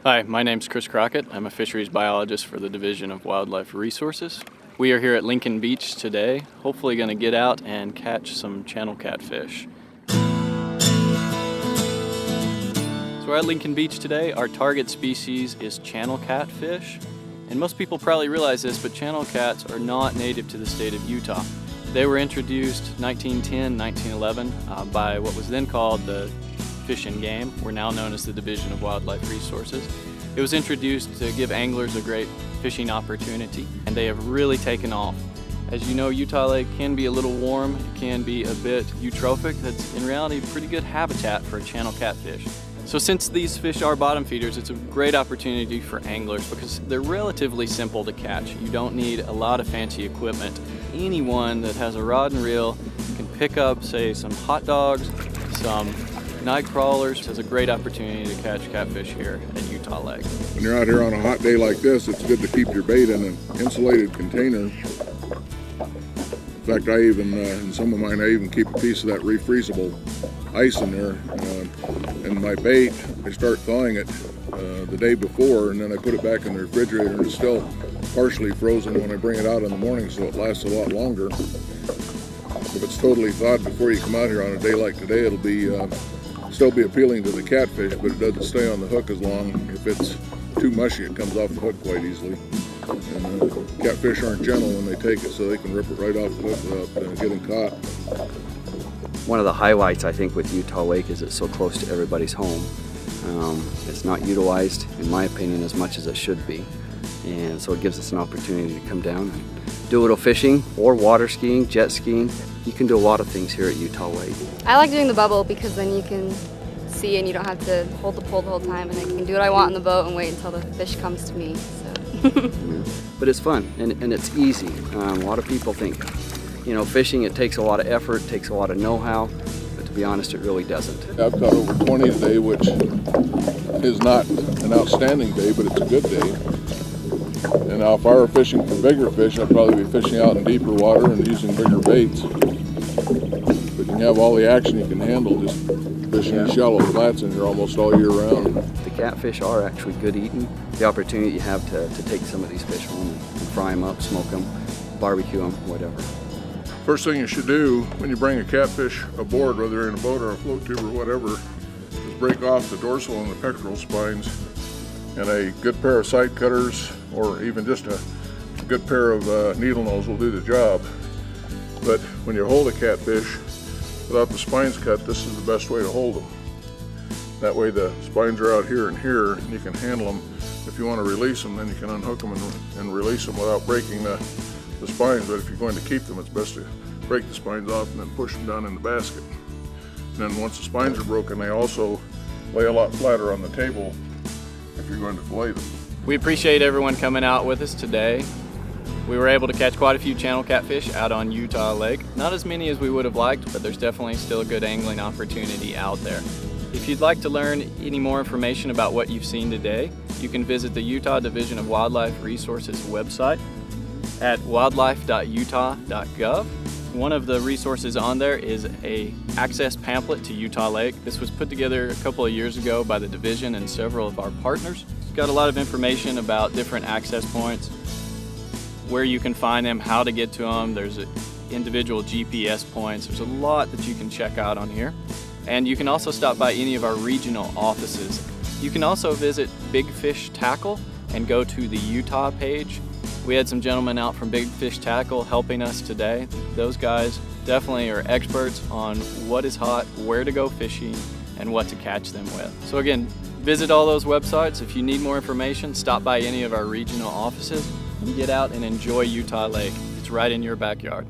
Hi, my name's Chris Crockett. I'm a fisheries biologist for the Division of Wildlife Resources. We are here at Lincoln Beach today, hopefully going to get out and catch some channel catfish. So we're at Lincoln Beach today. Our target species is channel catfish. And most people probably realize this, but channel cats are not native to the state of Utah. They were introduced 1910, 1911 by what was then called the Fish and Game. We're now known as the Division of Wildlife Resources. It was introduced to give anglers a great fishing opportunity, and they have really taken off. As you know, Utah Lake can be a little warm, it can be a bit eutrophic. That's in reality a pretty good habitat for channel catfish. So since these fish are bottom feeders, it's a great opportunity for anglers because they're relatively simple to catch. You don't need a lot of fancy equipment. Anyone that has a rod and reel can pick up, say, some hot dogs, some night crawlers. Has a great opportunity to catch catfish here at Utah Lake. When you're out here on a hot day like this, it's good to keep your bait in an insulated container. In fact, I even, in some of mine, I even keep a piece of that refreezable ice in there. And my bait, I start thawing it the day before, and then I put it back in the refrigerator, and it's still partially frozen when I bring it out in the morning, so it lasts a lot longer. If it's totally thawed before you come out here on a day like today, it'll be still be appealing to the catfish, but it doesn't stay on the hook as long. If it's too mushy, it comes off the hook quite easily. And catfish aren't gentle when they take it, so they can rip it right off the hook without getting caught. One of the highlights, I think, with Utah Lake is it's so close to everybody's home. It's not utilized, in my opinion, as much as it should be. And so it gives us an opportunity to come down and do a little fishing or water skiing, jet skiing. You can do a lot of things here at Utah Lake. I like doing the bubble because then you can see and you don't have to hold the pole the whole time, and I can do what I want on the boat and wait until the fish comes to me. So. Yeah. But it's fun and it's easy. A lot of people think, you know, fishing, it takes a lot of effort, it takes a lot of know-how, but to be honest, it really doesn't. I've caught over 20 today, which is not an outstanding day, but it's a good day. And now if I were fishing for bigger fish, I'd probably be fishing out in deeper water and using bigger baits. But you can have all the action you can handle just fishing shallow flats in here almost all year round. The catfish are actually good eating. The opportunity you have to take some of these fish home and fry them up, smoke them, barbecue them, whatever. First thing you should do when you bring a catfish aboard, whether you're in a boat or a float tube or whatever, is break off the dorsal and the pectoral spines. And a good pair of sight cutters, or even just a good pair of needle nose will do the job. But when you hold a catfish without the spines cut, this is the best way to hold them. That way the spines are out here and here, and you can handle them. If you want to release them, then you can unhook them and release them without breaking the spines. But if you're going to keep them, it's best to break the spines off and then push them down in the basket. And then once the spines are broken, they also lay a lot flatter on the table if you're going to fillet them. We appreciate everyone coming out with us today. We were able to catch quite a few channel catfish out on Utah Lake. Not as many as we would have liked, but there's definitely still a good angling opportunity out there. If you'd like to learn any more information about what you've seen today, you can visit the Utah Division of Wildlife Resources website at wildlife.utah.gov. One of the resources on there is a access pamphlet to Utah Lake. This was put together a couple of years ago by the division and several of our partners. It's got a lot of information about different access points, where you can find them, how to get to them. There's individual GPS points. There's a lot that you can check out on here. And you can also stop by any of our regional offices. You can also visit Big Fish Tackle and go to the Utah page. We had some gentlemen out from Big Fish Tackle helping us today. Those guys definitely are experts on what is hot, where to go fishing, and what to catch them with. So again, visit all those websites. If you need more information, stop by any of our regional offices and get out and enjoy Utah Lake. It's right in your backyard.